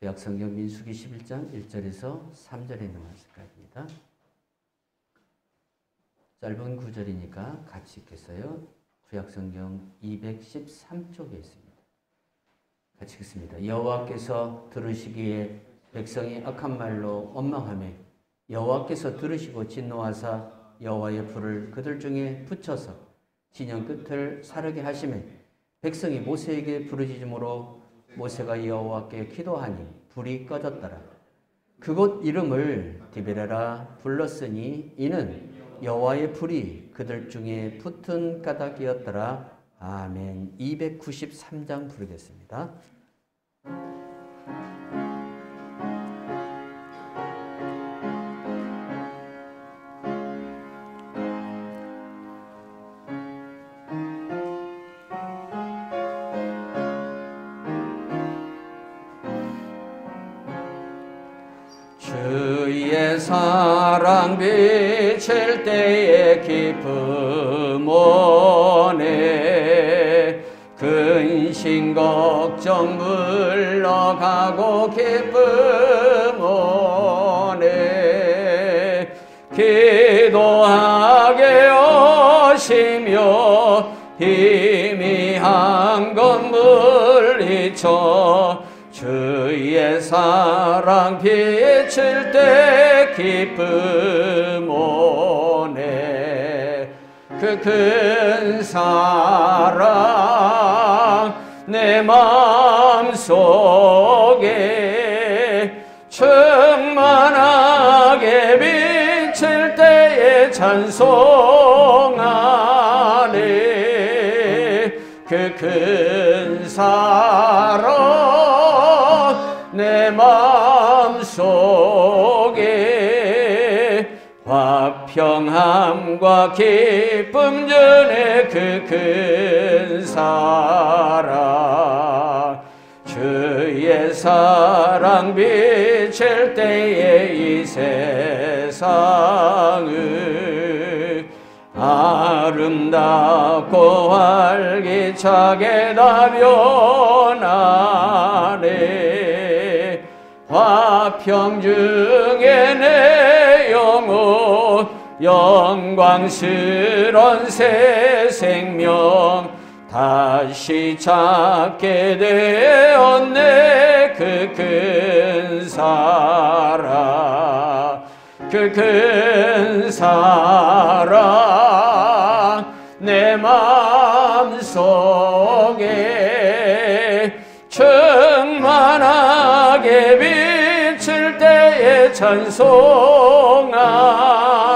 구약성경 민수기 11장 1절에서 3절에 있는 말씀까지입니다. 짧은 구절이니까 같이 읽겠어요. 구약성경 213쪽에 있습니다. 같이 읽습니다. 여호와께서 들으시기에 백성이 악한 말로 원망하며 여호와께서 들으시고 진노하사 여호와의 불을 그들 중에 붙여서 진영 끝을 사르게 하시매 백성이 모세에게 부르짖음으로 모세가 여호와께 기도하니 불이 꺼졌더라. 그곳 이름을 디베라라 불렀으니 이는 여호와의 불이 그들 중에 붙은 까닭이었더라. 아멘. 293장 부르겠습니다. 주의 사랑 비칠 때에 기쁨 오네 근심 걱정 물러가고 기쁨 오네 기도하게 오시며 희미한 것 물리쳐 주의 사랑 비칠 때 기쁨 오네 그 큰 사랑 내 마음속에 충만하게 비칠 때에 찬송하네 그 큰 사랑 내 마음속에 화평함과 기쁨 전에 그 큰 사랑 주의 사랑 비칠 때에 이 세상을 아름답고 활기차게 다 변하네 화평 중에 내 영혼 영광스런 새 생명 다시 찾게 되었네 그 큰 사랑 그 큰 사랑 내 마음속에 충만하게 비칠 때에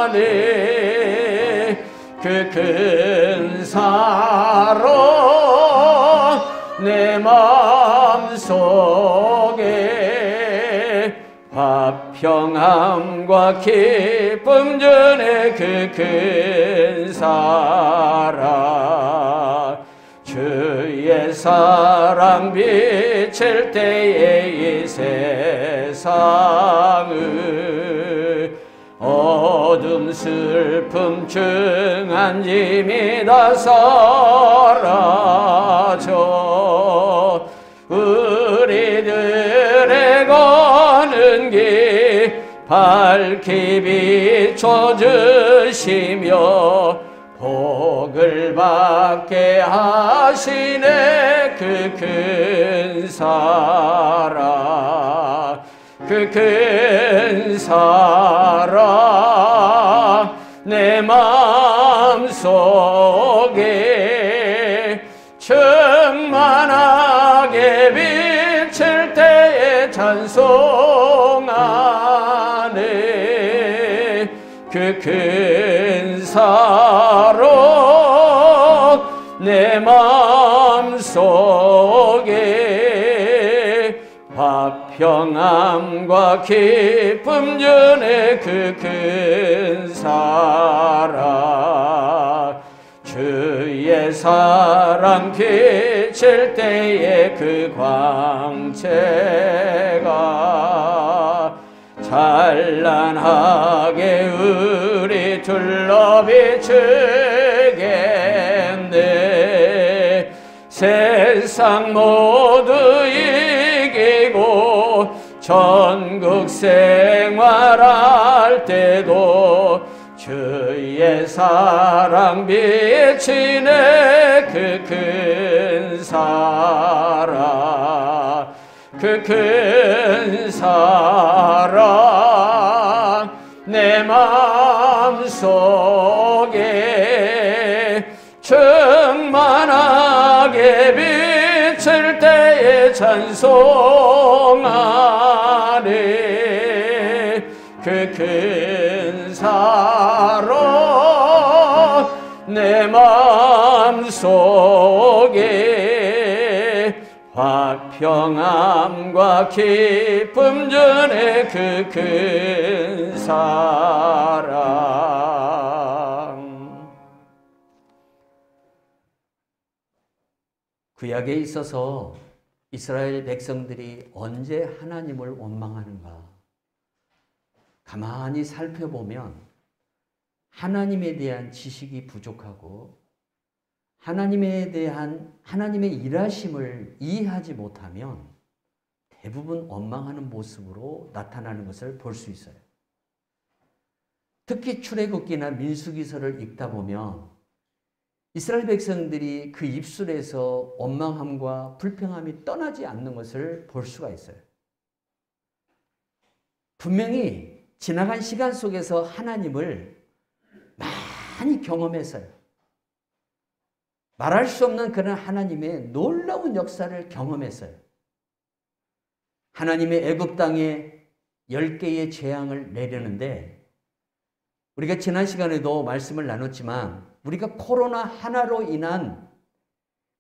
찬송하네 그 큰 사랑 내 마음속에 화평함과 기쁨 전에 그 큰 사랑 주의 사랑 비칠 때에 이 세상을 어둠 슬픔 중한 짐이 다 사라져 우리들의 거는 길 밝히 비춰주시며 복을 받게 하시네 그 큰 사랑 그 큰 사랑 내 마음속에 충만하게 비칠 때에 찬송하네 그 큰 사랑 내 마음속에 화평함과 기쁨 전에 그 큰 사랑 주의 사랑 비칠 때에 그 광채가 찬란하게 우리 둘러 비추겠네 세상 모두 이기고 전국 생활할 때도 주의 사랑 비치네. 그 큰 사랑, 그 큰 사랑 내 마음속에 충만하게 비칠 때에 찬송하네. 그 큰 사랑 내 마음속에 화평함과 기쁨 주네. 그 큰 사랑. 구약에 있어서 이스라엘 백성들이 언제 하나님을 원망하는가? 가만히 살펴보면 하나님에 대한 지식이 부족하고 하나님에 대한 하나님의 일하심을 이해하지 못하면 대부분 원망하는 모습으로 나타나는 것을 볼 수 있어요. 특히 출애굽기나 민수기서를 읽다 보면 이스라엘 백성들이 그 입술에서 원망함과 불평함이 떠나지 않는 것을 볼 수가 있어요. 분명히 지나간 시간 속에서 하나님을 많이 경험했어요. 말할 수 없는 그런 하나님의 놀라운 역사를 경험했어요. 하나님의 애굽 땅에 10개의 재앙을 내려는데 우리가 지난 시간에도 말씀을 나눴지만 우리가 코로나 하나로 인한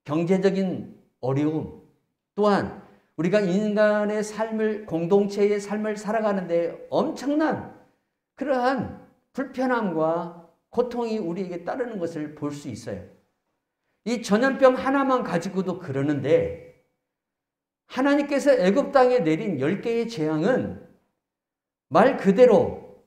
경제적인 어려움 또한 우리가 인간의 삶을 공동체의 삶을 살아가는데 엄청난 그러한 불편함과 고통이 우리에게 따르는 것을 볼 수 있어요. 이 전염병 하나만 가지고도 그러는데 하나님께서 애굽 땅에 내린 10개의 재앙은 말 그대로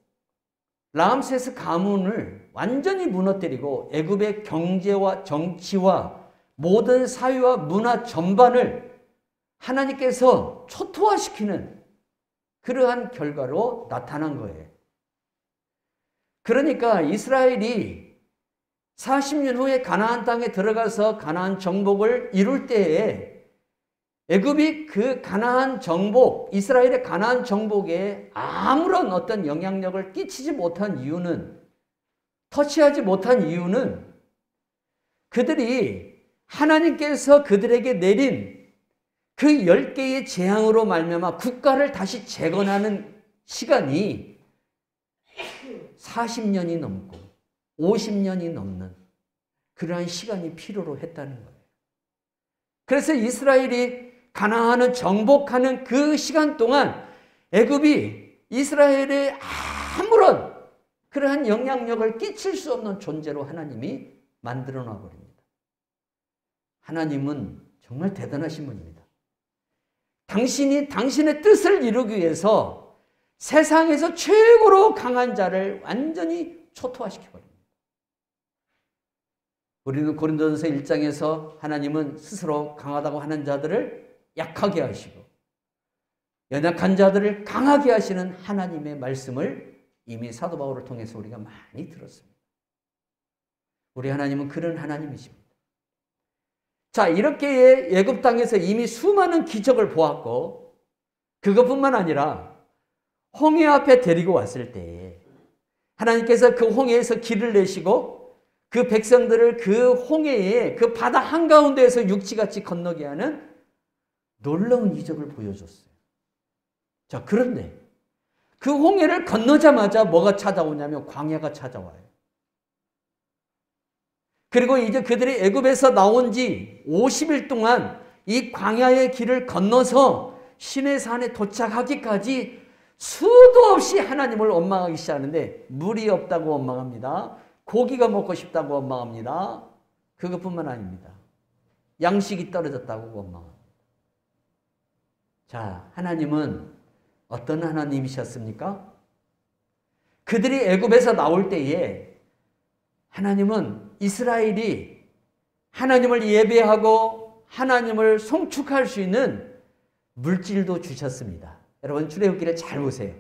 람세스 가문을 완전히 무너뜨리고 애굽의 경제와 정치와 모든 사회와 문화 전반을 하나님께서 초토화시키는 그러한 결과로 나타난 거예요. 그러니까 이스라엘이 40년 후에 가나안 땅에 들어가서 가나안 정복을 이룰 때에 애굽이 그 가나안 정복, 이스라엘의 가나안 정복에 아무런 어떤 영향력을 끼치지 못한 이유는, 터치하지 못한 이유는 그들이 하나님께서 그들에게 내린 그 10개의 재앙으로 말미암아 국가를 다시 재건하는 시간이 40년이 넘고 50년이 넘는 그러한 시간이 필요로 했다는 거예요. 그래서 이스라엘이 가나안을 정복하는 그 시간 동안 애굽이 이스라엘에 아무런 그러한 영향력을 끼칠 수 없는 존재로 하나님이 만들어 놔버립니다. 하나님은 정말 대단하신 분입니다. 당신이 당신의 뜻을 이루기 위해서 세상에서 최고로 강한 자를 완전히 초토화시켜버립니다. 우리는 고린도전서 1장에서 하나님은 스스로 강하다고 하는 자들을 약하게 하시고 연약한 자들을 강하게 하시는 하나님의 말씀을 이미 사도 바울을 통해서 우리가 많이 들었습니다. 우리 하나님은 그런 하나님이십니다. 자, 이렇게 애굽 땅에서 이미 수많은 기적을 보았고 그것뿐만 아니라 홍해 앞에 데리고 왔을 때 하나님께서 그 홍해에서 길을 내시고 그 백성들을 그 홍해에 그 바다 한가운데에서 육지같이 건너게 하는 놀라운 이적을 보여줬어요. 자, 그런데 그 홍해를 건너자마자 뭐가 찾아오냐면 광야가 찾아와요. 그리고 이제 그들이 애굽에서 나온 지 50일 동안 이 광야의 길을 건너서 시내산에 도착하기까지 수도 없이 하나님을 원망하기 시작하는데 물이 없다고 원망합니다. 고기가 먹고 싶다고 원망합니다. 그것뿐만 아닙니다. 양식이 떨어졌다고 원망합니다. 자, 하나님은 어떤 하나님이셨습니까? 그들이 애굽에서 나올 때에 하나님은 이스라엘이 하나님을 예배하고 하나님을 송축할 수 있는 물질도 주셨습니다. 여러분 출애굽기를 잘 보세요.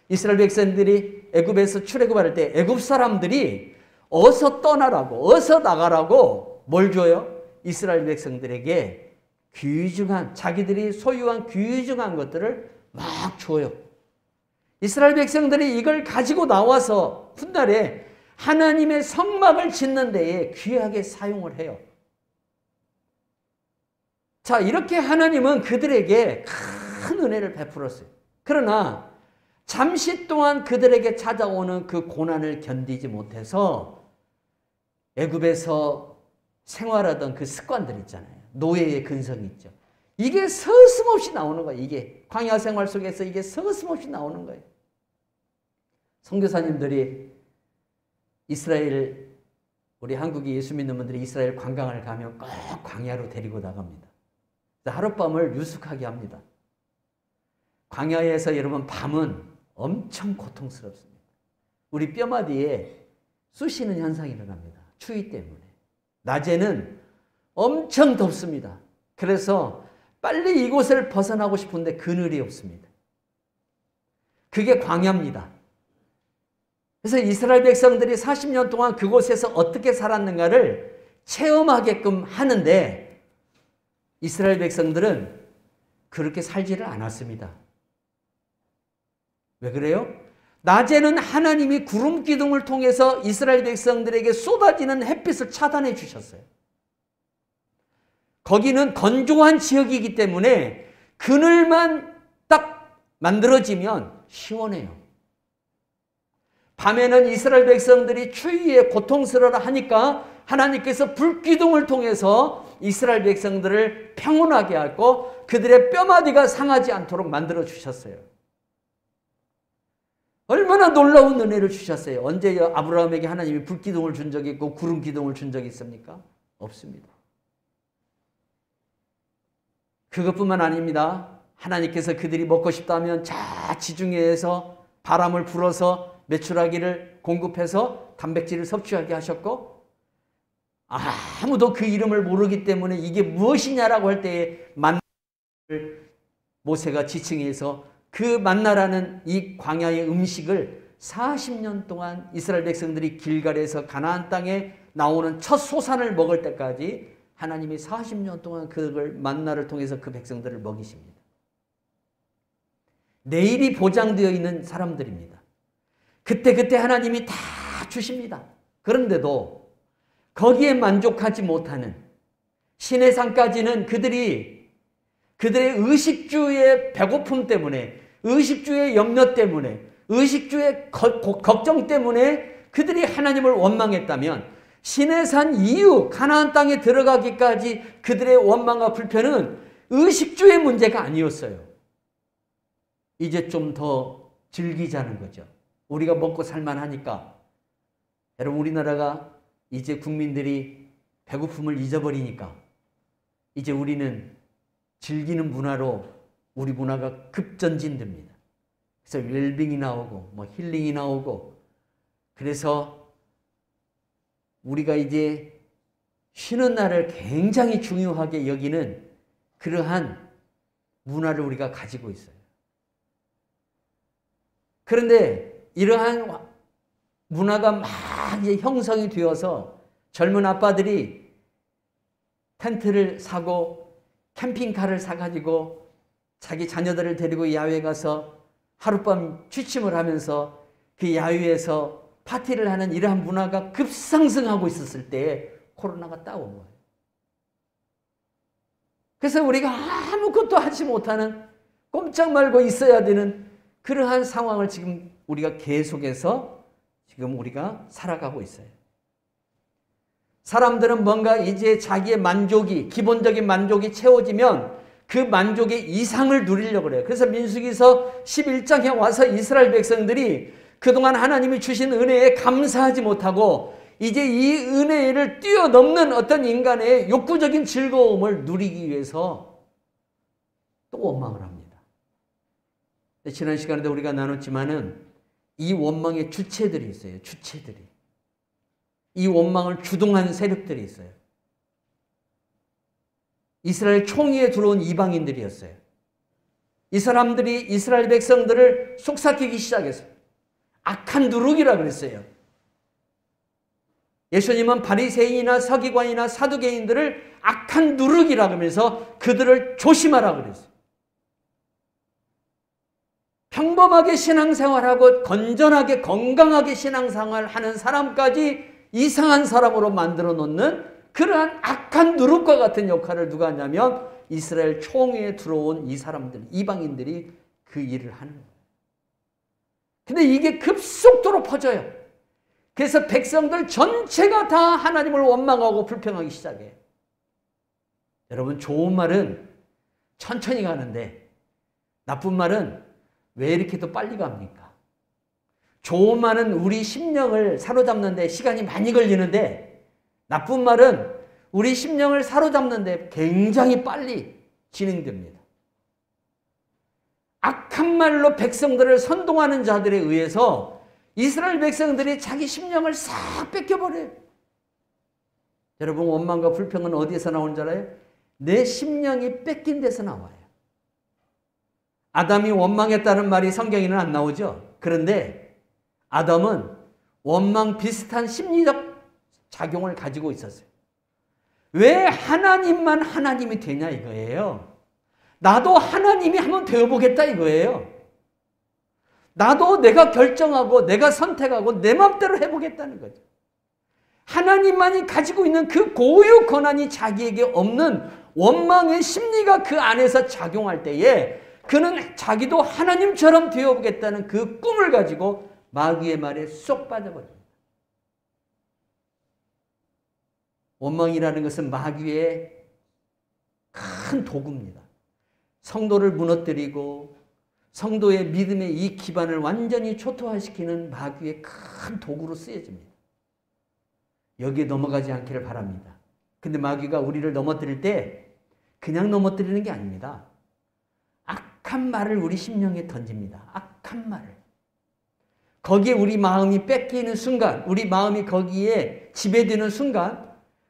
이스라엘 백성들이 애굽에서 출애굽할 때 애굽 사람들이 어서 떠나라고, 어서 나가라고 뭘 줘요? 이스라엘 백성들에게 귀중한, 자기들이 소유한 귀중한 것들을 막 줘요. 이스라엘 백성들이 이걸 가지고 나와서 훗날에 하나님의 성막을 짓는 데에 귀하게 사용을 해요. 자, 이렇게 하나님은 그들에게 큰 은혜를 베풀었어요. 그러나 잠시 동안 그들에게 찾아오는 그 고난을 견디지 못해서 애굽에서 생활하던 그 습관들 있잖아요. 노예의 근성이 있죠. 이게 서슴없이 나오는 거예요. 이게 광야 생활 속에서 이게 서슴없이 나오는 거예요. 선교사님들이 이스라엘, 우리 한국에 예수 믿는 분들이 이스라엘 관광을 가면 꼭 광야로 데리고 나갑니다. 하룻밤을 유숙하게 합니다. 광야에서 여러분 밤은 엄청 고통스럽습니다. 우리 뼈마디에 쑤시는 현상이 일어납니다. 추위 때문에. 낮에는 엄청 덥습니다. 그래서 빨리 이곳을 벗어나고 싶은데 그늘이 없습니다. 그게 광야입니다. 그래서 이스라엘 백성들이 40년 동안 그곳에서 어떻게 살았는가를 체험하게끔 하는데 이스라엘 백성들은 그렇게 살지를 않았습니다. 왜 그래요? 낮에는 하나님이 구름 기둥을 통해서 이스라엘 백성들에게 쏟아지는 햇빛을 차단해 주셨어요. 거기는 건조한 지역이기 때문에 그늘만 딱 만들어지면 시원해요. 밤에는 이스라엘 백성들이 추위에 고통스러워 하니까 하나님께서 불기둥을 통해서 이스라엘 백성들을 평온하게 하고 그들의 뼈마디가 상하지 않도록 만들어 주셨어요. 얼마나 놀라운 은혜를 주셨어요. 언제 아브라함에게 하나님이 불기둥을 준 적이 있고 구름 기둥을 준 적이 있습니까? 없습니다. 그것뿐만 아닙니다. 하나님께서 그들이 먹고 싶다면 지중해에서 바람을 불어서 메추라기를 공급해서 단백질을 섭취하게 하셨고 아무도 그 이름을 모르기 때문에 이게 무엇이냐라고 할 때에 만나를 모세가 지칭해서 그 만나라는 이 광야의 음식을 40년 동안 이스라엘 백성들이 길갈에서 가나안 땅에 나오는 첫 소산을 먹을 때까지 하나님이 40년 동안 그걸 만나를 통해서 그 백성들을 먹이십니다. 내일이 보장되어 있는 사람들입니다. 그때 하나님이 다 주십니다. 그런데도 거기에 만족하지 못하는 시내산까지는 그들의 의식주의 배고픔 때문에, 의식주의 염려 때문에, 의식주의 걱정 때문에 그들이 하나님을 원망했다면 시내산 이후 가나안 땅에 들어가기까지 그들의 원망과 불편은 의식주의 문제가 아니었어요. 이제 좀 더 즐기자는 거죠. 우리가 먹고 살만하니까. 여러분, 우리나라가 이제 국민들이 배고픔을 잊어버리니까 이제 우리는 즐기는 문화로 우리 문화가 급전진됩니다. 그래서 웰빙이 나오고 힐링이 나오고, 그래서 우리가 이제 쉬는 날을 굉장히 중요하게 여기는 그러한 문화를 우리가 가지고 있어요. 그런데 이러한 문화가 막 이제 형성이 되어서 젊은 아빠들이 텐트를 사고 캠핑카를 사가지고 자기 자녀들을 데리고 야외에 가서 하룻밤 취침을 하면서 그 야외에서 파티를 하는 이러한 문화가 급상승하고 있었을 때에 코로나가 따온 거예요. 그래서 우리가 아무것도 하지 못하는, 꼼짝 말고 있어야 되는 그러한 상황을 지금 우리가 계속해서 지금 우리가 살아가고 있어요. 사람들은 뭔가 이제 자기의 만족이, 기본적인 만족이 채워지면 그 만족의 이상을 누리려고 그래요. 그래서 민수기서 11장에 와서 이스라엘 백성들이 그동안 하나님이 주신 은혜에 감사하지 못하고 이제 이 은혜를 뛰어넘는 어떤 인간의 욕구적인 즐거움을 누리기 위해서 또 원망을 합니다. 지난 시간에도 우리가 나눴지만은 이 원망의 주체들이 있어요. 주체들이. 이 원망을 주동한 세력들이 있어요. 이스라엘 총위에 들어온 이방인들이었어요. 이 사람들이 이스라엘 백성들을 속삭이기 시작했어요. 악한 누룩이라 그랬어요. 예수님은 바리새인이나 서기관이나 사두개인들을 악한 누룩이라 그러면서 그들을 조심하라 그랬어요. 평범하게 신앙생활하고 건전하게 건강하게 신앙생활하는 사람까지 이상한 사람으로 만들어 놓는 그러한 악한 누룩과 같은 역할을 누가 하냐면 이스라엘 총회에 들어온 이 사람들, 이방인들이 그 일을 하는 거예요. 근데 이게 급속도로 퍼져요. 그래서 백성들 전체가 다 하나님을 원망하고 불평하기 시작해요. 여러분, 좋은 말은 천천히 가는데 나쁜 말은 왜 이렇게 또 빨리 갑니까? 좋은 말은 우리 심령을 사로잡는데 시간이 많이 걸리는데 나쁜 말은 우리 심령을 사로잡는데 굉장히 빨리 진행됩니다. 악한 말로 백성들을 선동하는 자들에 의해서 이스라엘 백성들이 자기 심령을 싹 뺏겨버려요. 여러분, 원망과 불평은 어디에서 나오는 줄 알아요? 내 심령이 뺏긴 데서 나와요. 아담이 원망했다는 말이 성경에는 안 나오죠. 그런데 아담은 원망 비슷한 심리적 작용을 가지고 있었어요. 왜 하나님만 하나님이 되냐 이거예요. 나도 하나님이 한번 되어보겠다 이거예요. 나도 내가 결정하고 내가 선택하고 내 맘대로 해보겠다는 거죠. 하나님만이 가지고 있는 그 고유 권한이 자기에게 없는 원망의 심리가 그 안에서 작용할 때에 그는 자기도 하나님처럼 되어보겠다는 그 꿈을 가지고 마귀의 말에 쏙 빠져버립니다. 원망이라는 것은 마귀의 큰 도구입니다. 성도를 무너뜨리고 성도의 믿음의 이 기반을 완전히 초토화시키는 마귀의 큰 도구로 쓰여집니다. 여기에 넘어가지 않기를 바랍니다. 근데 마귀가 우리를 넘어뜨릴 때 그냥 넘어뜨리는 게 아닙니다. 악한 말을 우리 심령에 던집니다. 악한 말을. 거기에 우리 마음이 뺏기는 순간, 우리 마음이 거기에 지배되는 순간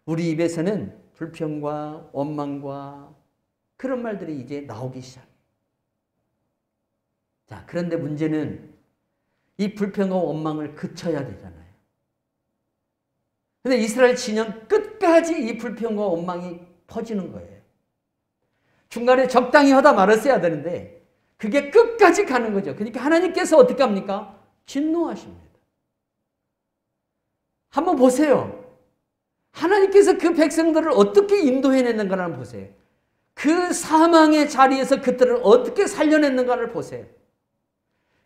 우리 입에서는 불평과 원망과 그런 말들이 이제 나오기 시작해요. 자, 그런데 문제는 이 불평과 원망을 그쳐야 되잖아요. 근데 이스라엘 진영 끝까지 이 불평과 원망이 퍼지는 거예요. 중간에 적당히 하다 말았어야 되는데 그게 끝까지 가는 거죠. 그러니까 하나님께서 어떻게 합니까? 진노하십니다. 한번 보세요. 하나님께서 그 백성들을 어떻게 인도해냈는가를 한번 보세요. 그 사망의 자리에서 그들을 어떻게 살려냈는가를 보세요.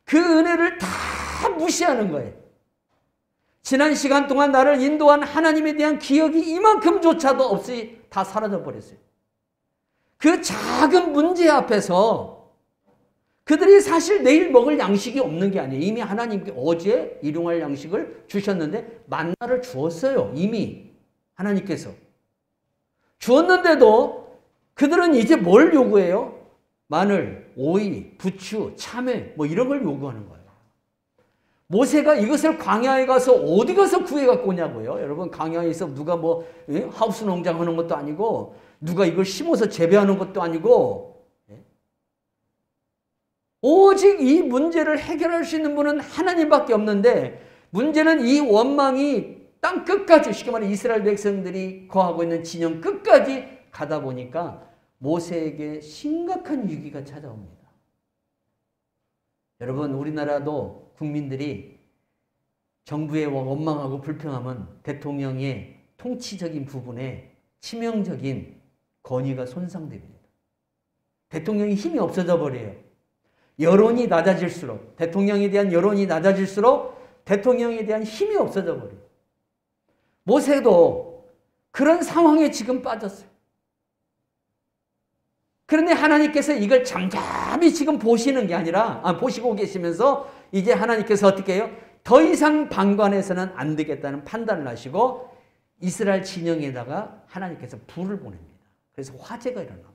그 은혜를 다 무시하는 거예요. 지난 시간 동안 나를 인도한 하나님에 대한 기억이 이만큼조차도 없이 다 사라져버렸어요. 그 작은 문제 앞에서 그들이 사실 내일 먹을 양식이 없는 게 아니에요. 이미 하나님께 어제 일용할 양식을 주셨는데 만나를 주었어요. 이미 하나님께서. 주었는데도 그들은 이제 뭘 요구해요? 마늘, 오이, 부추, 참외 뭐 이런 걸 요구하는 거예요. 모세가 이것을 광야에 가서 어디 가서 구해갖고 오냐고요. 여러분, 광야에서 누가 뭐 하우스 농장하는 것도 아니고 누가 이걸 심어서 재배하는 것도 아니고 오직 이 문제를 해결할 수 있는 분은 하나님밖에 없는데 문제는 이 원망이 땅 끝까지, 쉽게 말해 이스라엘 백성들이 거하고 있는 진영 끝까지 가다 보니까 모세에게 심각한 위기가 찾아옵니다. 여러분, 우리나라도 국민들이 정부에 원망하고 불평하면 대통령의 통치적인 부분에 치명적인 권위가 손상됩니다. 대통령이 힘이 없어져 버려요. 여론이 낮아질수록, 대통령에 대한 여론이 낮아질수록 대통령에 대한 힘이 없어져 버려요. 모세도 그런 상황에 지금 빠졌어요. 그런데 하나님께서 이걸 잠잠히 지금 보시는 게 아니라, 보시고 계시면서 이제 하나님께서 어떻게 해요? 더 이상 방관해서는 안 되겠다는 판단을 하시고 이스라엘 진영에다가 하나님께서 불을 보냅니다. 그래서 화재가 일어납니다.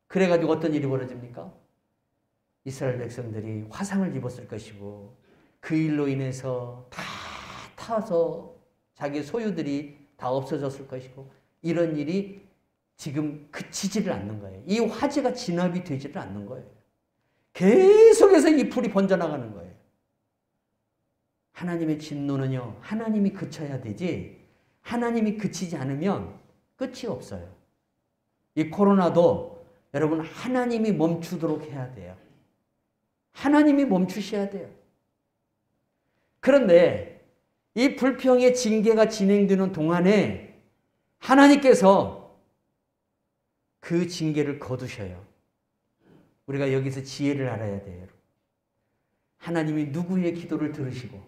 그래가지고 어떤 일이 벌어집니까? 이스라엘 백성들이 화상을 입었을 것이고 그 일로 인해서 다 타서 자기 소유들이 다 없어졌을 것이고 이런 일이 지금 그치지를 않는 거예요. 이 화재가 진압이 되지를 않는 거예요. 계속해서 이 불이 번져나가는 거예요. 하나님의 진노는요, 하나님이 그쳐야 되지, 하나님이 그치지 않으면 끝이 없어요. 이 코로나도 여러분 하나님이 멈추도록 해야 돼요. 하나님이 멈추셔야 돼요. 그런데 이 불평의 징계가 진행되는 동안에 하나님께서 그 징계를 거두셔요. 우리가 여기서 지혜를 알아야 돼요. 하나님이 누구의 기도를 들으시고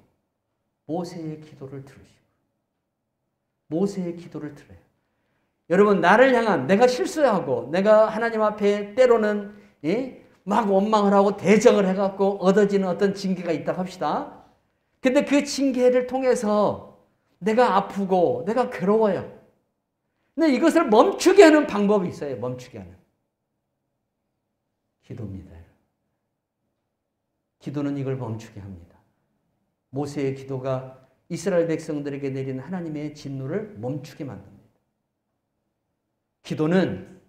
모세의 기도를 들으시고 모세의 기도를 들어요. 여러분, 나를 향한, 내가 실수하고 내가 하나님 앞에 때로는 막 원망을 하고 대적을 해갖고 얻어지는 어떤 징계가 있다고 합시다. 근데 그 징계를 통해서 내가 아프고 내가 괴로워요. 근데 이것을 멈추게 하는 방법이 있어요. 멈추게 하는 기도입니다. 기도는 이걸 멈추게 합니다. 모세의 기도가 이스라엘 백성들에게 내린 하나님의 진노를 멈추게 만듭니다. 기도는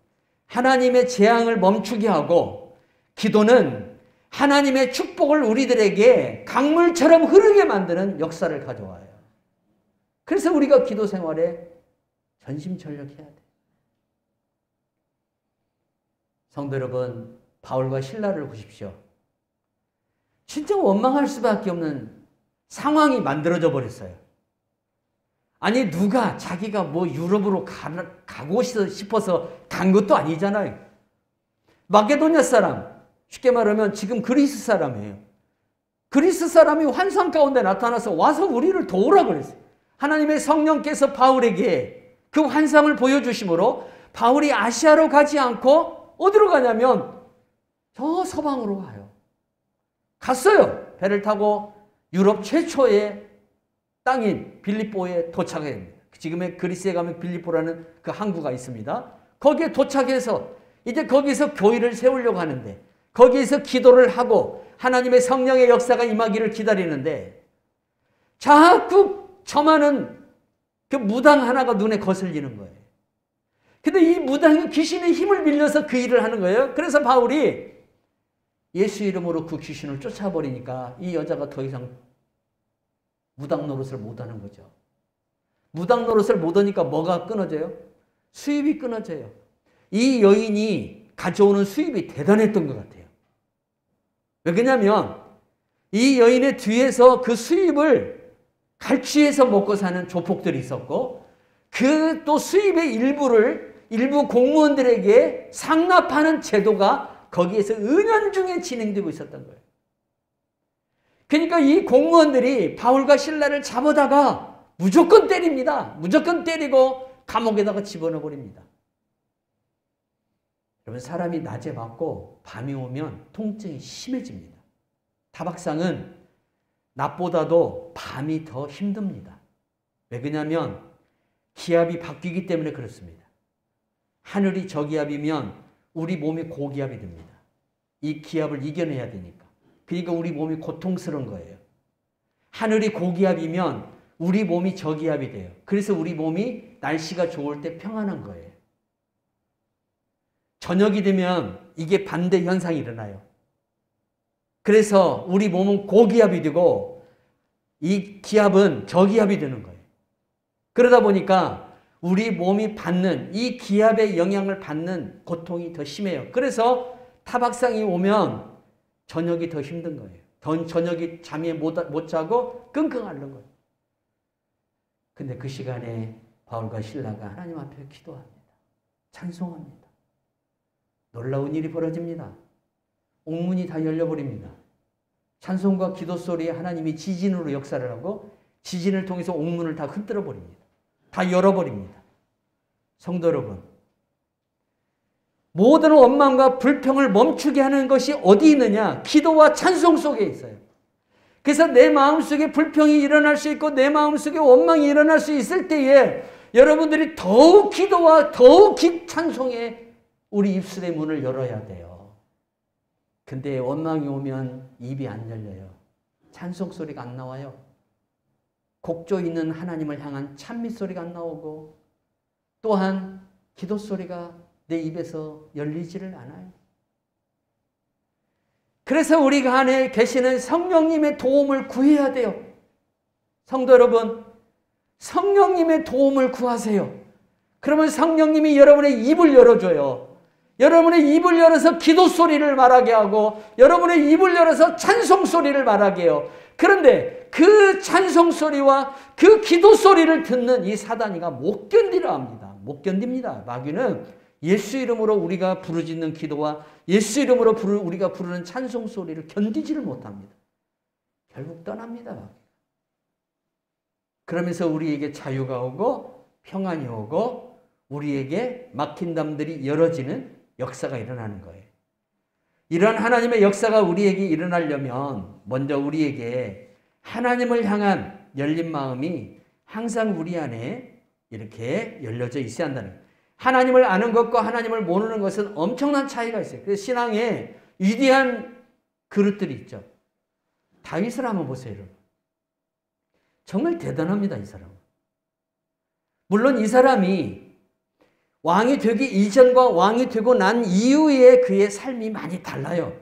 하나님의 재앙을 멈추게 하고, 기도는 하나님의 축복을 우리들에게 강물처럼 흐르게 만드는 역사를 가져와요. 그래서 우리가 기도 생활에 전심전력해야 돼요. 성도 여러분, 바울과 실라를 보십시오. 진짜 원망할 수밖에 없는 상황이 만들어져 버렸어요. 아니, 누가 자기가 뭐 유럽으로 가고 싶어서 간 것도 아니잖아요. 마게도냐 사람, 쉽게 말하면 지금 그리스 사람이에요. 그리스 사람이 환상 가운데 나타나서 와서 우리를 도우라 그랬어요. 하나님의 성령께서 바울에게 그 환상을 보여주심으로 바울이 아시아로 가지 않고 어디로 가냐면 저 서방으로 가요. 갔어요. 배를 타고 유럽 최초의 땅인 빌립보에 도착해야 됩니다. 지금의 그리스에 가면 빌립보라는 그 항구가 있습니다. 거기에 도착해서 이제 거기서 교회를 세우려고 하는데, 거기에서 기도를 하고 하나님의 성령의 역사가 임하기를 기다리는데, 자꾸 저만은 그 무당 하나가 눈에 거슬리는 거예요. 근데 이 무당이 귀신의 힘을 빌려서 그 일을 하는 거예요. 그래서 바울이 예수 이름으로 그 귀신을 쫓아버리니까 이 여자가 더 이상 무당 노릇을 못하는 거죠. 무당 노릇을 못하니까 뭐가 끊어져요? 수입이 끊어져요. 이 여인이 가져오는 수입이 대단했던 것 같아요. 왜냐하면 이 여인의 뒤에서 그 수입을 갈취해서 먹고 사는 조폭들이 있었고, 그 또 수입의 일부를 일부 공무원들에게 상납하는 제도가 거기에서 은연중에 진행되고 있었던 거예요. 그러니까 이 공무원들이 바울과 실라를 잡아다가 무조건 때립니다. 무조건 때리고 감옥에다가 집어넣어 버립니다. 여러분, 사람이 낮에 맞고 밤이 오면 통증이 심해집니다. 타박상은 낮보다도 밤이 더 힘듭니다. 왜 그러냐면 기압이 바뀌기 때문에 그렇습니다. 하늘이 저기압이면 우리 몸이 고기압이 됩니다. 이 기압을 이겨내야 되니까. 그러니까 우리 몸이 고통스러운 거예요. 하늘이 고기압이면 우리 몸이 저기압이 돼요. 그래서 우리 몸이 날씨가 좋을 때 평안한 거예요. 저녁이 되면 이게 반대 현상이 일어나요. 그래서 우리 몸은 고기압이 되고 이 기압은 저기압이 되는 거예요. 그러다 보니까 우리 몸이 받는 이 기압의 영향을 받는 고통이 더 심해요. 그래서 타박상이 오면 저녁이 더 힘든 거예요. 저녁이 잠이 못 자고 끙끙 앓는 거예요. 근데 그 시간에 바울과 실라가 하나님 앞에 기도합니다. 찬송합니다. 놀라운 일이 벌어집니다. 옥문이 다 열려버립니다. 찬송과 기도 소리에 하나님이 지진으로 역사를 하고 지진을 통해서 옥문을 다 흔들어 버립니다. 다 열어버립니다. 성도 여러분, 모든 원망과 불평을 멈추게 하는 것이 어디 있느냐? 기도와 찬송 속에 있어요. 그래서 내 마음속에 불평이 일어날 수 있고 내 마음속에 원망이 일어날 수 있을 때에 여러분들이 더욱 기도와 더욱 찬송에 우리 입술의 문을 열어야 돼요. 근데 원망이 오면 입이 안 열려요. 찬송 소리가 안 나와요. 곡조 있는 하나님을 향한 찬미 소리가 안 나오고, 또한 기도 소리가 내 입에서 열리지를 않아요. 그래서 우리가 안에 계시는 성령님의 도움을 구해야 돼요. 성도 여러분, 성령님의 도움을 구하세요. 그러면 성령님이 여러분의 입을 열어줘요. 여러분의 입을 열어서 기도 소리를 말하게 하고 여러분의 입을 열어서 찬송 소리를 말하게 해요. 그런데 그 찬송 소리와 그 기도 소리를 듣는 이 사단이가 못 견디려 합니다. 못 견딥니다. 마귀는 예수 이름으로 우리가 부르짖는 기도와 예수 이름으로 우리가 부르는 찬송 소리를 견디지를 못합니다. 결국 떠납니다. 그러면서 우리에게 자유가 오고 평안이 오고 우리에게 막힌 담들이 열어지는 역사가 일어나는 거예요. 이런 하나님의 역사가 우리에게 일어나려면 먼저 우리에게 하나님을 향한 열린 마음이 항상 우리 안에 이렇게 열려져 있어야 한다는 거예요. 하나님을 아는 것과 하나님을 모르는 것은 엄청난 차이가 있어요. 그래서 신앙에 위대한 그릇들이 있죠. 다윗을 한번 보세요, 여러분. 정말 대단합니다, 이 사람. 물론 이 사람이 왕이 되기 이전과 왕이 되고 난 이후에 그의 삶이 많이 달라요.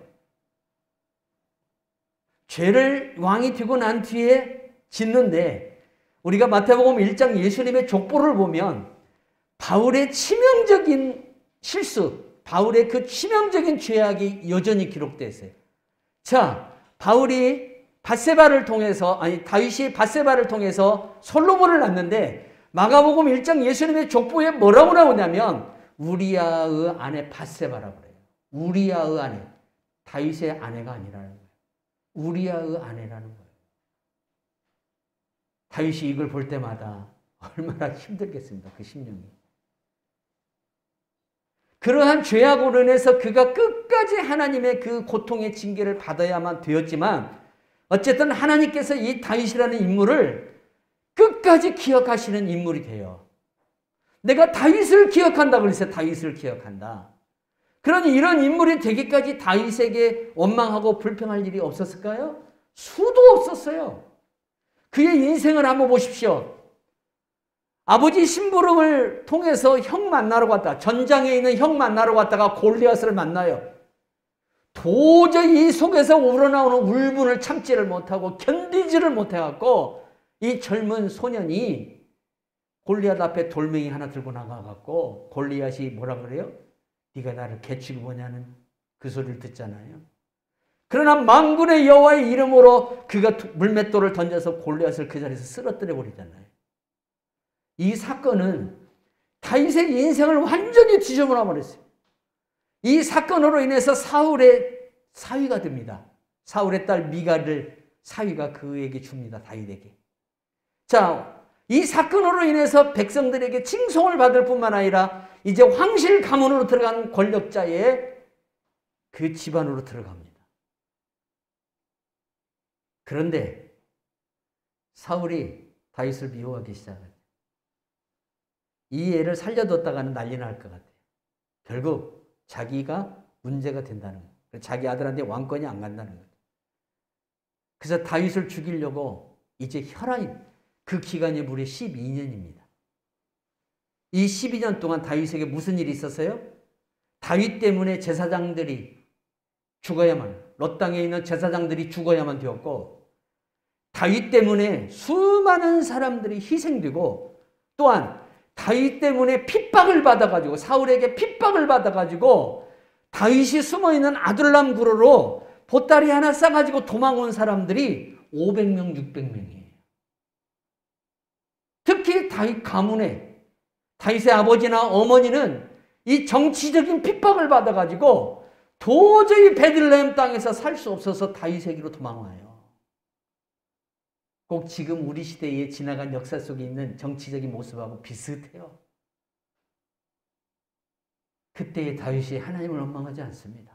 죄를 왕이 되고 난 뒤에 짓는데 우리가 마태복음 1장 예수님의 족보를 보면 바울의 치명적인 실수, 바울의 그 치명적인 죄악이 여전히 기록되어 있어요. 자, 다윗이 밧세바를 통해서 솔로몬을 낳는데 마가복음 1장 예수님의 족보에 뭐라고 나오냐면 우리아의 아내 밧세바라고 그래요. 우리아의 아내. 다윗의 아내가 아니라는 거예요. 우리아의 아내라는 거예요. 다윗이 이걸 볼 때마다 얼마나 힘들겠습니까? 그 심령이. 그러한 죄악으로 인해서 그가 끝까지 하나님의 그 고통의 징계를 받아야만 되었지만 어쨌든 하나님께서 이 다윗이라는 인물을 끝까지 기억하시는 인물이 돼요. 내가 다윗을 기억한다 그래서 다윗을 기억한다. 그러니 이런 인물이 되기까지 다윗에게 원망하고 불평할 일이 없었을까요? 수도 없었어요. 그의 인생을 한번 보십시오. 아버지 심부름을 통해서 형 만나러 갔다. 전장에 있는 형 만나러 갔다가 골리앗을 만나요. 도저히 이 속에서 우러나오는 울분을 참지를 못하고 견디지를 못해갖고 이 젊은 소년이 골리앗 앞에 돌멩이 하나 들고 나가갖고 골리앗이 뭐라 그래요? 네가 나를 개치고 보냐는 그 소리를 듣잖아요. 그러나 만군의 여호와의 이름으로 그가 물맷돌을 던져서 골리앗을 그 자리에서 쓰러뜨려 버리잖아요. 이 사건은 다윗의 인생을 완전히 뒤집어 버렸어요. 이 사건으로 인해서 사울의 사위가 됩니다. 사울의 딸 미갈을 사위가 그에게 줍니다. 다윗에게. 자, 이 사건으로 인해서 백성들에게 칭송을 받을 뿐만 아니라 이제 황실 가문으로 들어간 권력자의 그 집안으로 들어갑니다. 그런데 사울이 다윗을 미워하기 시작해요. 이 애를 살려뒀다가는 난리 날 것 같아요. 결국 자기가 문제가 된다는 거예요. 자기 아들한테 왕권이 안 간다는 거예요. 그래서 다윗을 죽이려고 이제 혈안이 그 기간이 무려 12년입니다. 이 12년 동안 다윗에게 무슨 일이 있었어요? 다윗 때문에 제사장들이 죽어야만, 롯 땅에 있는 제사장들이 죽어야만 되었고 다윗 때문에 수많은 사람들이 희생되고 또한 다윗 때문에 핍박을 받아가지고 사울에게 핍박을 받아가지고 다윗이 숨어있는 아둘람 구로로 보따리 하나 싸가지고 도망온 사람들이 500명, 600명이에요. 특히 다윗 가문에 다윗의 아버지나 어머니는 이 정치적인 핍박을 받아가지고 도저히 베들레헴 땅에서 살 수 없어서 다윗에게로 도망와요. 꼭 지금 우리 시대에 지나간 역사 속에 있는 정치적인 모습하고 비슷해요. 그때의 다윗이 하나님을 원망하지 않습니다.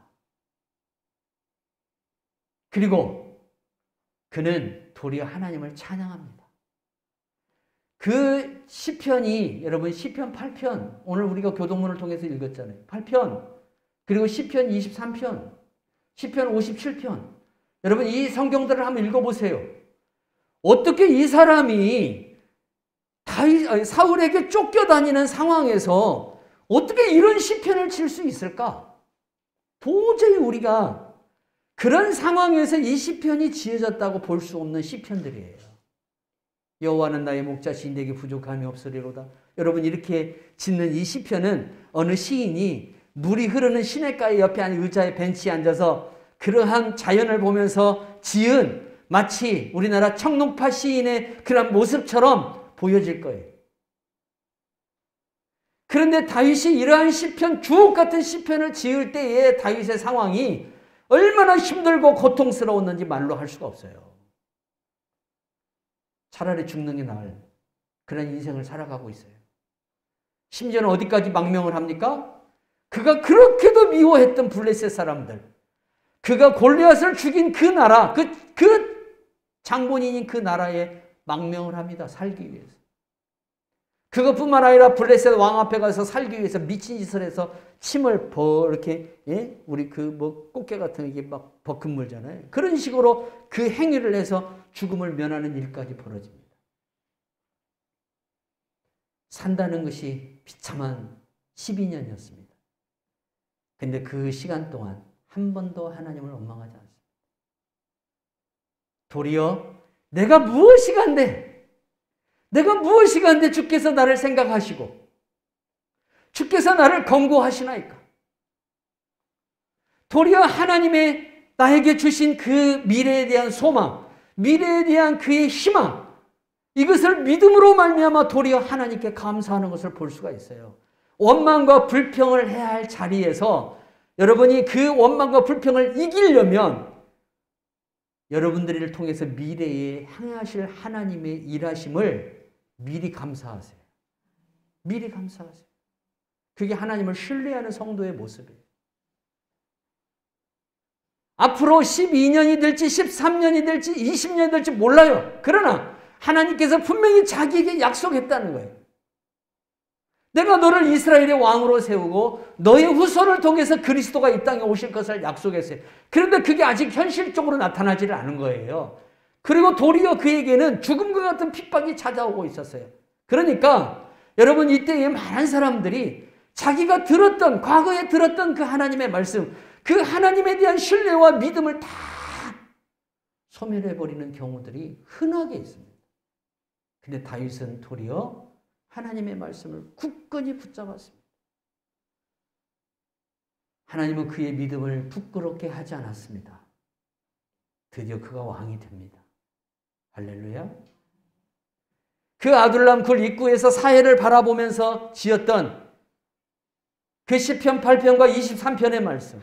그리고 그는 도리어 하나님을 찬양합니다. 그 시편이 여러분 시편 8편 오늘 우리가 교동문을 통해서 읽었잖아요. 8편 그리고 시편 23편 시편 57편 여러분 이 성경들을 한번 읽어보세요. 어떻게 이 사람이 사울에게 쫓겨다니는 상황에서 어떻게 이런 시편을 칠 수 있을까? 도저히 우리가 그런 상황에서 이 시편이 지어졌다고 볼 수 없는 시편들이에요. 여호와는 나의 목자시니 내게 부족함이 없으리로다. 여러분, 이렇게 짓는 이 시편은 어느 시인이 물이 흐르는 시냇가에 옆에 의자에 벤치에 앉아서 그러한 자연을 보면서 지은 마치 우리나라 청룡파 시인의 그런 모습처럼 보여질 거예요. 그런데 다윗이 이러한 시편, 주옥 같은 시편을 지을 때의 다윗의 상황이 얼마나 힘들고 고통스러웠는지 말로 할 수가 없어요. 차라리 죽는 게 나을 그런 인생을 살아가고 있어요. 심지어는 어디까지 망명을 합니까? 그가 그렇게도 미워했던 블레셋 사람들, 그가 골리앗을 죽인 그 나라, 그 장본인인 그 나라에 망명을 합니다. 살기 위해서. 그것뿐만 아니라 블레셋 왕 앞에 가서 살기 위해서 미친 짓을 해서 침을 이렇게, 예? 우리 꽃게 같은 게 막 버금 물잖아요. 그런 식으로 그 행위를 해서 죽음을 면하는 일까지 벌어집니다. 산다는 것이 비참한 12년이었습니다. 근데 그 시간 동안 한 번도 하나님을 원망하지 않습니다. 도리어 내가 무엇이 간데 주께서 나를 생각하시고 주께서 나를 권고하시나이까. 도리어 하나님의 나에게 주신 그 미래에 대한 소망, 미래에 대한 그의 희망, 이것을 믿음으로 말미암아 도리어 하나님께 감사하는 것을 볼 수가 있어요. 원망과 불평을 해야 할 자리에서 여러분이 그 원망과 불평을 이기려면 여러분들을 통해서 미래에 행하실 하나님의 일하심을 미리 감사하세요. 미리 감사하세요. 그게 하나님을 신뢰하는 성도의 모습이에요. 앞으로 12년이 될지 13년이 될지 20년이 될지 몰라요. 그러나 하나님께서 분명히 자기에게 약속했다는 거예요. 내가 너를 이스라엘의 왕으로 세우고 너의 후손을 통해서 그리스도가 이 땅에 오실 것을 약속했어요. 그런데 그게 아직 현실적으로 나타나지를 않은 거예요. 그리고 도리어 그에게는 죽음과 같은 핍박이 찾아오고 있었어요. 그러니까 여러분, 이때에 많은 사람들이 자기가 과거에 들었던 그 하나님의 말씀, 그 하나님에 대한 신뢰와 믿음을 다 소멸해버리는 경우들이 흔하게 있습니다. 근데 다윗은 도리어 하나님의 말씀을 굳건히 붙잡았습니다. 하나님은 그의 믿음을 부끄럽게 하지 않았습니다. 드디어 그가 왕이 됩니다. 할렐루야. 그 아둘람 굴 입구에서 사해를 바라보면서 지었던 그 시편 8편과 23편의 말씀,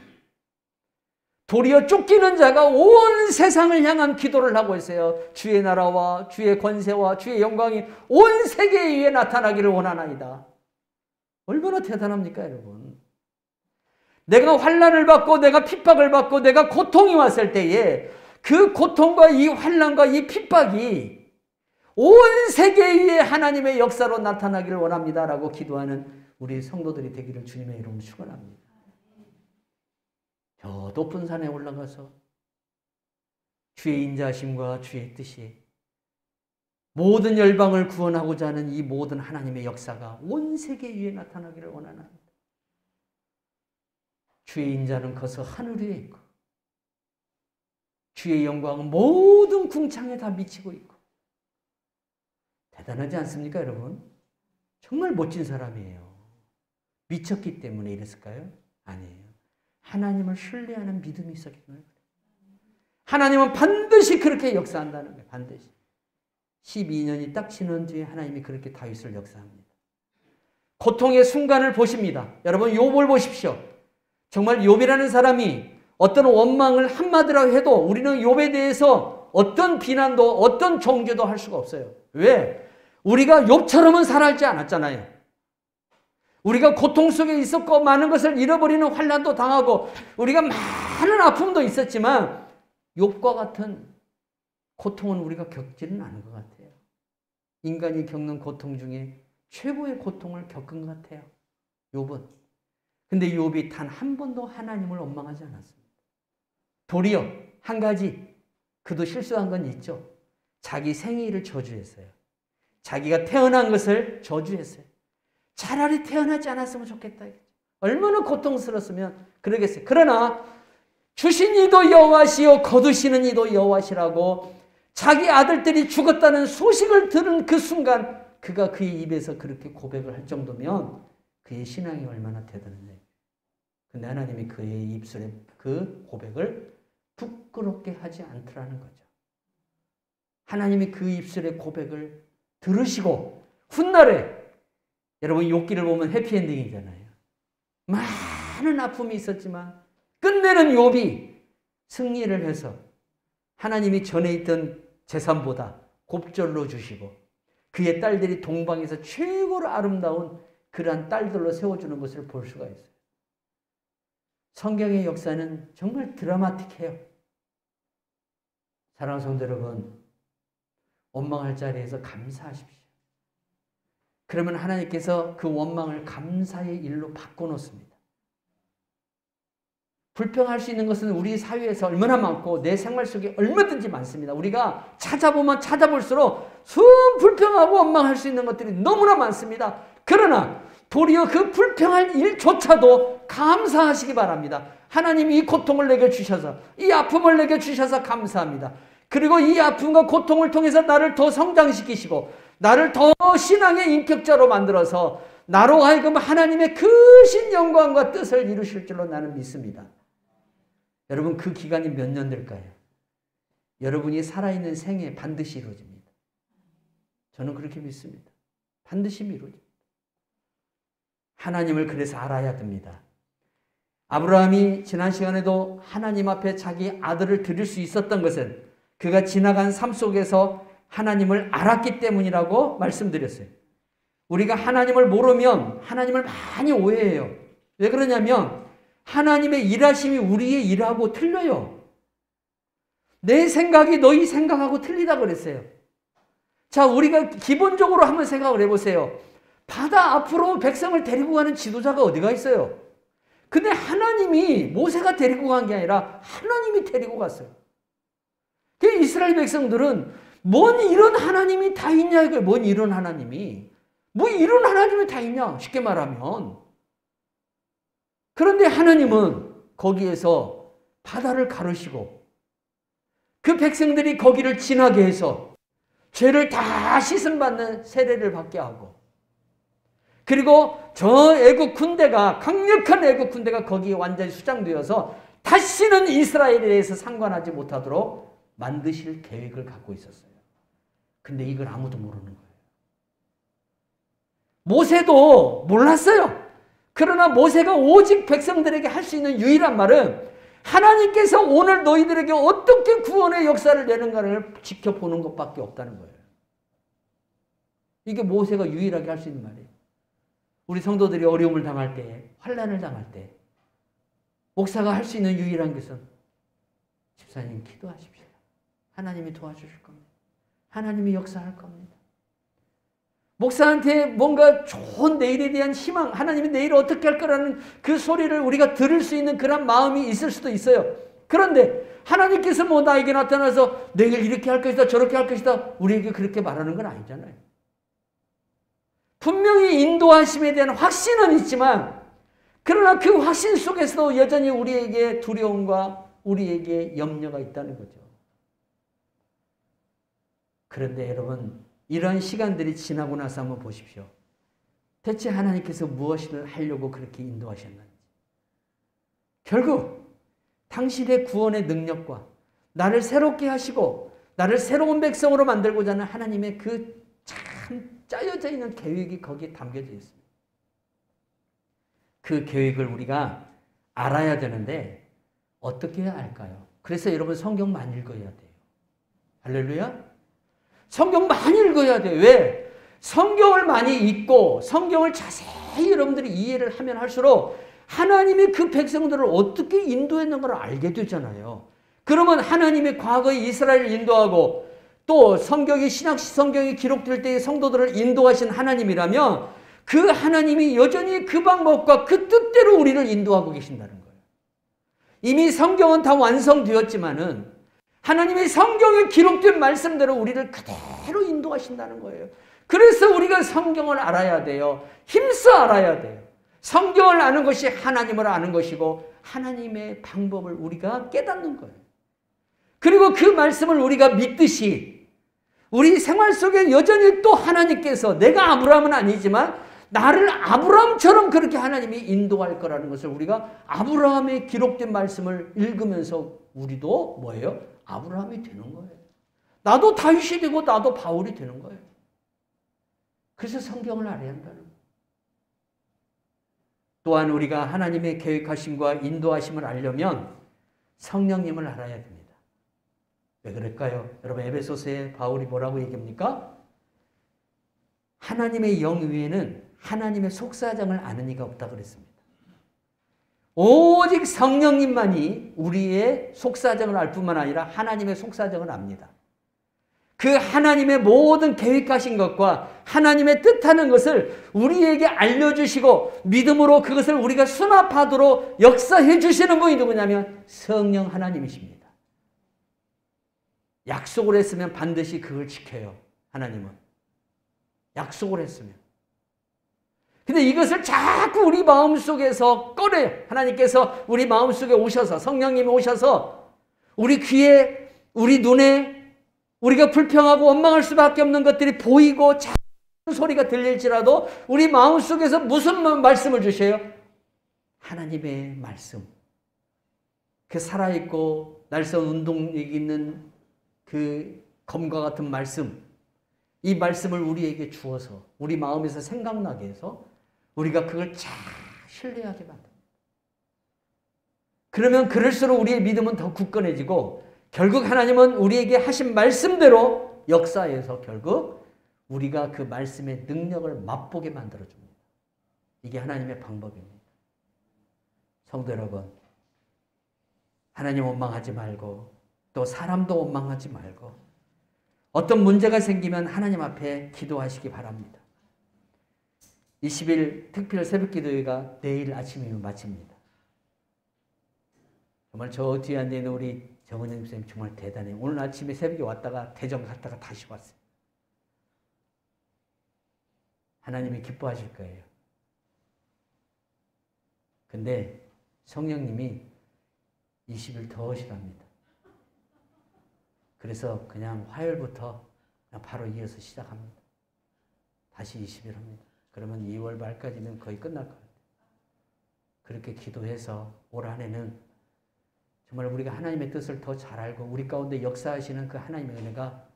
도리어 쫓기는 자가 온 세상을 향한 기도를 하고 있어요. 주의 나라와 주의 권세와 주의 영광이 온 세계 위에 나타나기를 원하나이다. 얼마나 대단합니까, 여러분? 내가 환난을 받고 내가 핍박을 받고 내가 고통이 왔을 때에 그 고통과 이 환난과 이 핍박이 온 세계 위에 하나님의 역사로 나타나기를 원합니다라고 기도하는 우리 성도들이 되기를 주님의 이름으로 축원합니다. 저 높은 산에 올라가서 주의 인자하심과 주의 뜻이 모든 열방을 구원하고자 하는 이 모든 하나님의 역사가 온 세계 위에 나타나기를 원하나이다. 주의 인자는 커서 하늘 위에 있고 주의 영광은 모든 궁창에 다 미치고 있고. 대단하지 않습니까, 여러분? 정말 멋진 사람이에요. 미쳤기 때문에 이랬을까요? 아니에요. 하나님을 신뢰하는 믿음이 있었기 때문에. 하나님은 반드시 그렇게 역사한다는 거예요. 반드시. 12년이 딱 지난 뒤에 하나님이 그렇게 다윗을 역사합니다. 고통의 순간을 보십니다. 여러분, 욥을 보십시오. 정말 욥이라는 사람이 어떤 원망을 한마디라고 해도 우리는 욥에 대해서 어떤 비난도 어떤 종교도 할 수가 없어요. 왜? 우리가 욥처럼은 살아있지 않았잖아요. 우리가 고통 속에 있었고 많은 것을 잃어버리는 환난도 당하고 우리가 많은 아픔도 있었지만 욥과 같은 고통은 우리가 겪지는 않은 것 같아요. 인간이 겪는 고통 중에 최고의 고통을 겪은 것 같아요, 욥은. 근데 욥이 단 한 번도 하나님을 원망하지 않았습니다. 도리어 한 가지 그도 실수한 건 있죠. 자기 생일을 저주했어요. 자기가 태어난 것을 저주했어요. 차라리 태어나지 않았으면 좋겠다. 얼마나 고통스러웠으면 그러겠어요. 그러나 주신 이도 여호와시요 거두시는 이도 여호와시라고 자기 아들들이 죽었다는 소식을 들은 그 순간 그가 그의 입에서 그렇게 고백을 할 정도면 그의 신앙이 얼마나 대단한지. 근데 하나님이 그의 입술에 그 고백을 부끄럽게 하지 않더라는 거죠. 하나님이 그 입술의 고백을 들으시고 훗날에 여러분 욥기를 보면 해피엔딩이잖아요. 많은 아픔이 있었지만 끝내는 욥이 승리를 해서 하나님이 전에 있던 재산보다 곱절로 주시고 그의 딸들이 동방에서 최고로 아름다운 그러한 딸들로 세워주는 것을 볼 수가 있어요. 성경의 역사는 정말 드라마틱해요. 사랑하는 성도 여러분, 원망할 자리에서 감사하십시오. 그러면 하나님께서 그 원망을 감사의 일로 바꿔놓습니다. 불평할 수 있는 것은 우리 사회에서 얼마나 많고 내 생활 속에 얼마든지 많습니다. 우리가 찾아보면 찾아볼수록 불평하고 원망할 수 있는 것들이 너무나 많습니다. 그러나 도리어 그 불평할 일조차도 감사하시기 바랍니다. 하나님이 이 고통을 내게 주셔서 이 아픔을 내게 주셔서 감사합니다. 그리고 이 아픔과 고통을 통해서 나를 더 성장시키시고 나를 더 신앙의 인격자로 만들어서 나로 하여금 하나님의 크신 영광과 뜻을 이루실 줄로 나는 믿습니다. 여러분 그 기간이 몇 년 될까요? 여러분이 살아있는 생에 반드시 이루어집니다. 저는 그렇게 믿습니다. 반드시 이루어집니다. 하나님을 그래서 알아야 됩니다. 아브라함이 지난 시간에도 하나님 앞에 자기 아들을 드릴 수 있었던 것은 그가 지나간 삶 속에서 하나님을 알았기 때문이라고 말씀드렸어요. 우리가 하나님을 모르면 하나님을 많이 오해해요. 왜 그러냐면 하나님의 일하심이 우리의 일하고 틀려요. 내 생각이 너희 생각하고 틀리다 그랬어요. 자, 우리가 기본적으로 한번 생각을 해보세요. 바다 앞으로 백성을 데리고 가는 지도자가 어디가 있어요? 근데 하나님이 모세가 데리고 간 게 아니라 하나님이 데리고 갔어요. 그 이스라엘 백성들은 뭔 이런 하나님이 다 있냐 이거예요. 뭔 이런 하나님이. 뭐 이런 하나님이 다 있냐 쉽게 말하면. 그런데 하나님은 거기에서 바다를 가르시고 그 백성들이 거기를 지나게 해서 죄를 다 씻음받는 세례를 받게 하고 그리고 저 애국 군대가 강력한 애국 군대가 거기에 완전히 수장되어서 다시는 이스라엘에 대해서 상관하지 못하도록 만드실 계획을 갖고 있었어요. 근데 이걸 아무도 모르는 거예요. 모세도 몰랐어요. 그러나 모세가 오직 백성들에게 할 수 있는 유일한 말은 하나님께서 오늘 너희들에게 어떻게 구원의 역사를 내는가를 지켜보는 것밖에 없다는 거예요. 이게 모세가 유일하게 할 수 있는 말이에요. 우리 성도들이 어려움을 당할 때, 환난을 당할 때 목사가 할 수 있는 유일한 것은 집사님 기도하십시오. 하나님이 도와주실 겁니다. 하나님이 역사할 겁니다. 목사한테 뭔가 좋은 내일에 대한 희망, 하나님이 내일 어떻게 할 거라는 그 소리를 우리가 들을 수 있는 그런 마음이 있을 수도 있어요. 그런데 하나님께서 뭐 나에게 나타나서 내일 이렇게 할 것이다 저렇게 할 것이다 우리에게 그렇게 말하는 건 아니잖아요. 분명히 인도하심에 대한 확신은 있지만 그러나 그 확신 속에서도 여전히 우리에게 두려움과 우리에게 염려가 있다는 거죠. 그런데 여러분 이런 시간들이 지나고 나서 한번 보십시오. 대체 하나님께서 무엇을 하려고 그렇게 인도하셨는지. 결국 당신의 구원의 능력과 나를 새롭게 하시고 나를 새로운 백성으로 만들고자 하는 하나님의 그 참 짜여져 있는 계획이 거기에 담겨져 있습니다. 그 계획을 우리가 알아야 되는데 어떻게 해야 할까요? 그래서 여러분 성경 많이 읽어야 돼요. 할렐루야. 성경 많이 읽어야 돼요. 왜? 성경을 많이 읽고 성경을 자세히 여러분들이 이해를 하면 할수록 하나님이 그 백성들을 어떻게 인도했는가를 알게 되잖아요. 그러면 하나님의 과거에 이스라엘을 인도하고 또 성경이 신약 성경이 기록될 때의 성도들을 인도하신 하나님이라면 그 하나님이 여전히 그 방법과 그 뜻대로 우리를 인도하고 계신다는 거예요. 이미 성경은 다 완성되었지만은 하나님의 성경에 기록된 말씀대로 우리를 그대로 인도하신다는 거예요. 그래서 우리가 성경을 알아야 돼요. 힘써 알아야 돼요. 성경을 아는 것이 하나님을 아는 것이고 하나님의 방법을 우리가 깨닫는 거예요. 그리고 그 말씀을 우리가 믿듯이 우리 생활 속에 여전히 또 하나님께서 내가 아브라함은 아니지만 나를 아브라함처럼 그렇게 하나님이 인도할 거라는 것을 우리가 아브라함의 기록된 말씀을 읽으면서 우리도 뭐예요? 아브라함이 되는 거예요. 나도 다윗이 되고 나도 바울이 되는 거예요. 그래서 성경을 알아야 한다는 거예요. 또한 우리가 하나님의 계획하심과 인도하심을 알려면 성령님을 알아야 됩니다. 왜 그럴까요? 여러분 에베소서에 바울이 뭐라고 얘기합니까? 하나님의 영 위에는 하나님의 속사정을 아는 이가 없다 그랬습니다. 오직 성령님만이 우리의 속사정을 알 뿐만 아니라 하나님의 속사정을 압니다. 그 하나님의 모든 계획하신 것과 하나님의 뜻하는 것을 우리에게 알려주시고 믿음으로 그것을 우리가 수납하도록 역사해 주시는 분이 누구냐면 성령 하나님이십니다. 약속을 했으면 반드시 그걸 지켜요. 하나님은. 약속을 했으면. 근데 이것을 자꾸 우리 마음속에서 꺼내요. 하나님께서 우리 마음속에 오셔서 성령님이 오셔서 우리 귀에 우리 눈에 우리가 불평하고 원망할 수밖에 없는 것들이 보이고 작은 소리가 들릴지라도 우리 마음속에서 무슨 말씀을 주셔요? 하나님의 말씀. 그 살아있고 날선 운동력 있는 그 검과 같은 말씀. 이 말씀을 우리에게 주어서 우리 마음에서 생각나게 해서 우리가 그걸 잘 신뢰하게 만듭니다. 그러면 그럴수록 우리의 믿음은 더 굳건해지고 결국 하나님은 우리에게 하신 말씀대로 역사에서 결국 우리가 그 말씀의 능력을 맛보게 만들어줍니다. 이게 하나님의 방법입니다. 성도 여러분, 하나님 원망하지 말고 또 사람도 원망하지 말고 어떤 문제가 생기면 하나님 앞에 기도하시기 바랍니다. 20일 특별 새벽기도회가 내일 아침이면 마칩니다. 정말 저 뒤에 앉아있는 우리 정은영 선생님 정말 대단해요. 오늘 아침에 새벽에 왔다가 대전 갔다가 다시 왔어요. 하나님이 기뻐하실 거예요. 근데 성령님이 20일 더 오시랍니다. 그래서 그냥 화요일부터 그냥 바로 이어서 시작합니다. 다시 20일 합니다. 그러면 2월 말까지는 거의 끝날 것 같아요. 그렇게 기도해서 올 한 해는 정말 우리가 하나님의 뜻을 더 잘 알고 우리 가운데 역사하시는 그 하나님의 은혜가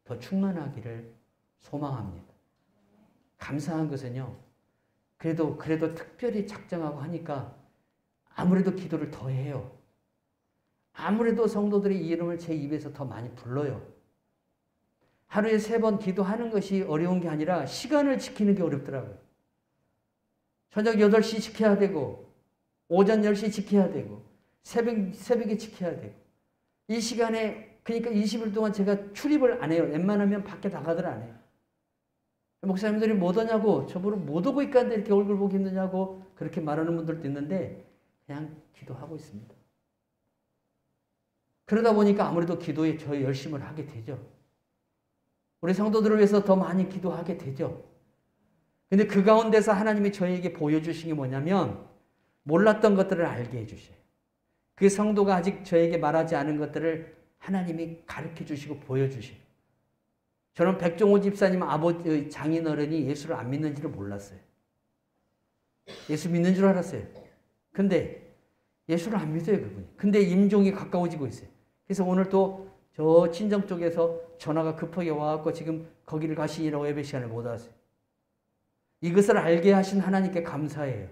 더 충만하기를 소망합니다. 감사한 것은요. 그래도 특별히 작정하고 하니까 아무래도 기도를 더 해요. 아무래도 성도들의 이름을 제 입에서 더 많이 불러요. 하루에 3번 기도하는 것이 어려운 게 아니라 시간을 지키는 게 어렵더라고요. 저녁 8시 지켜야 되고 오전 10시 지켜야 되고 새벽에 지켜야 되고 이 시간에 그러니까 20일 동안 제가 출입을 안 해요. 웬만하면 밖에 나가들 안 해요. 목사님들이 못 오냐고 저보고 못 오고 있는데 이렇게 얼굴 보기 힘드냐고 그렇게 말하는 분들도 있는데 그냥 기도하고 있습니다. 그러다 보니까 아무래도 기도에 저 열심을 하게 되죠. 우리 성도들을 위해서 더 많이 기도하게 되죠. 근데 그 가운데서 하나님이 저에게 보여주신 게 뭐냐면 몰랐던 것들을 알게 해주셔요. 그 성도가 아직 저에게 말하지 않은 것들을 하나님이 가르쳐 주시고 보여주셔요. 저는 백종호 집사님 아버지 장인어른이 예수를 안 믿는지를 몰랐어요. 예수 믿는 줄 알았어요. 근데 예수를 안 믿어요, 그분이. 근데 임종이 가까워지고 있어요. 그래서 오늘 또 저 친정 쪽에서 전화가 급하게 와갖고 지금 거기를 가시니라고 예배 시간에 못 왔어요. 이것을 알게 하신 하나님께 감사해요.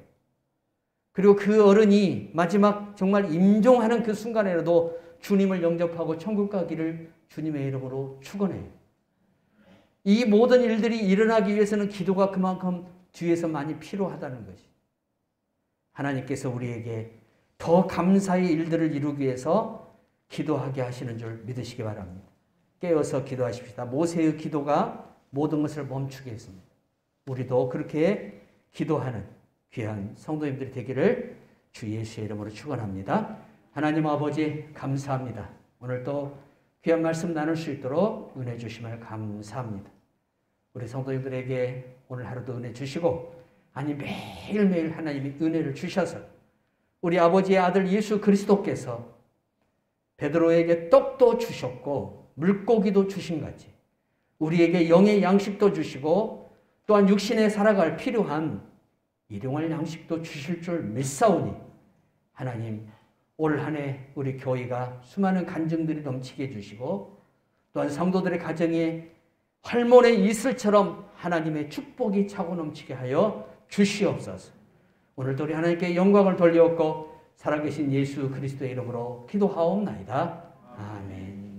그리고 그 어른이 마지막 정말 임종하는 그 순간에라도 주님을 영접하고 천국 가기를 주님의 이름으로 축원해요. 이 모든 일들이 일어나기 위해서는 기도가 그만큼 뒤에서 많이 필요하다는 것이. 하나님께서 우리에게 더 감사의 일들을 이루기 위해서 기도하게 하시는 줄 믿으시기 바랍니다. 깨어서 기도하십시다. 모세의 기도가 모든 것을 멈추게 했습니다. 우리도 그렇게 기도하는 귀한 성도님들이 되기를 주 예수의 이름으로 축원합니다. 하나님 아버지 감사합니다. 오늘 또 귀한 말씀 나눌 수 있도록 은혜 주심을 감사합니다. 우리 성도님들에게 오늘 하루도 은혜 주시고 아니 매일매일 하나님이 은혜를 주셔서 우리 아버지의 아들 예수 그리스도께서 베드로에게 떡도 주셨고 물고기도 주신 같이 우리에게 영의 양식도 주시고 또한 육신에 살아갈 필요한 일용할 양식도 주실 줄 믿사오니 하나님 올 한 해 우리 교회가 수많은 간증들이 넘치게 해주시고 또한 성도들의 가정에 활몬의 이슬처럼 하나님의 축복이 차고 넘치게 하여 주시옵소서. 오늘도 우리 하나님께 영광을 돌려옵고 살아계신 예수 그리스도의 이름으로 기도하옵나이다. 아멘.